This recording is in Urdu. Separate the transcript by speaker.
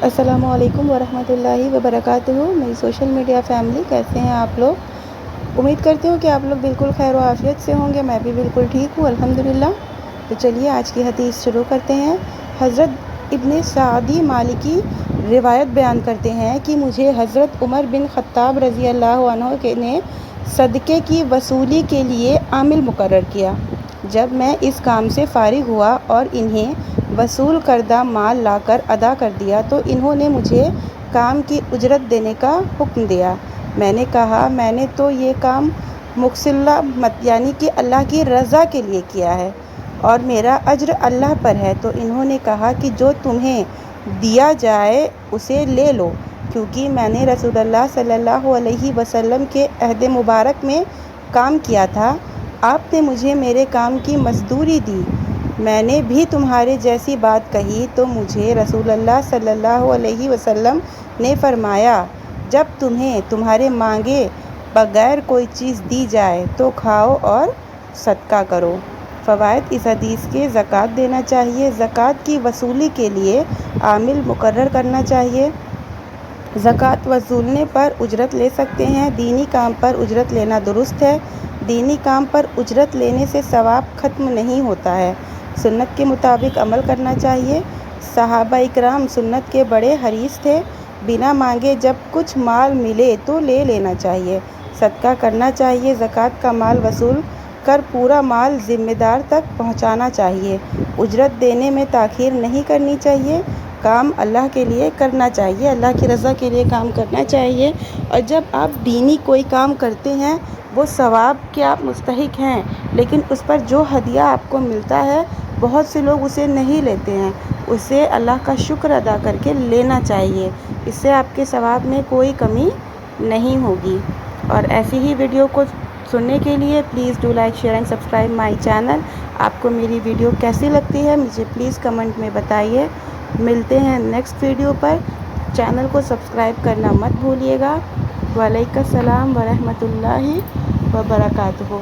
Speaker 1: السلام علیکم ورحمۃ اللہ وبرکاتہ۔ میری سوشل میڈیا فیملی، کیسے ہیں آپ لوگ؟ امید کرتی ہوں کہ آپ لوگ بالکل خیر و عافیت سے ہوں گے۔ میں بھی بالکل ٹھیک ہوں الحمدللہ۔ تو چلیے آج کی حدیث شروع کرتے ہیں۔ حضرت ابن سعدی مالکی روایت بیان کرتے ہیں کہ مجھے حضرت عمر بن خطاب رضی اللہ عنہ نے صدقے کی وصولی کے لیے عامل مقرر کیا۔ جب میں اس کام سے فارغ ہوا اور انہیں وصول کردہ مال لا کر ادا کر دیا تو انہوں نے مجھے کام کی اجرت دینے کا حکم دیا۔ میں نے کہا میں نے تو یہ کام مخصلہ یعنی کہ اللہ کی رضا کے لیے کیا ہے اور میرا اجر اللہ پر ہے۔ تو انہوں نے کہا کہ جو تمہیں دیا جائے اسے لے لو، کیونکہ میں نے رسول اللہ صلی اللہ علیہ وسلم کے عہد مبارک میں کام کیا تھا۔ آپ نے مجھے میرے کام کی مزدوری دی۔ میں نے بھی تمہارے جیسی بات کہی تو مجھے رسول اللہ صلی اللہ علیہ وسلم نے فرمایا، جب تمہیں تمہارے مانگے بغیر کوئی چیز دی جائے تو کھاؤ اور صدقہ کرو۔ فوائد اس حدیث کے: زکوٰۃ دینا چاہیے، زکوٰۃ کی وصولی کے لیے عامل مقرر کرنا چاہیے، زکوٰۃ وصولنے پر اجرت لے سکتے ہیں، دینی کام پر اجرت لینا درست ہے، دینی کام پر اجرت لینے سے ثواب ختم نہیں ہوتا ہے، سنت کے مطابق عمل کرنا چاہیے۔ صحابہ اکرام سنت کے بڑے حریص تھے، بنا مانگے جب کچھ مال ملے تو لے لینا چاہیے، صدقہ کرنا چاہیے، زکوٰۃ کا مال وصول کر پورا مال ذمہ دار تک پہنچانا چاہیے، اجرت دینے میں تاخیر نہیں کرنی چاہیے، کام اللہ کے لیے کرنا چاہیے، اللہ کی رضا کے لیے کام کرنا چاہیے۔ اور جب آپ دینی کوئی کام کرتے ہیں وہ ثواب کے آپ مستحق ہیں، لیکن اس پر جو ہدیہ آپ کو ملتا ہے بہت سے لوگ اسے نہیں لیتے ہیں، اسے اللہ کا شکر ادا کر کے لینا چاہیے، اس سے آپ کے ثواب میں کوئی کمی نہیں ہوگی۔ اور ایسی ہی ویڈیو کو سننے کے لیے please do like share and subscribe my channel. آپ کو میری ویڈیو کیسی لگتی ہے مجھے پلیز کمنٹ میں بتائیے۔ ملتے ہیں نیکسٹ ویڈیو پر، چینل کو سبسکرائب کرنا مت بھولیے گا۔ وعلیکم السلام ورحمۃ اللہ وبرکاتہ۔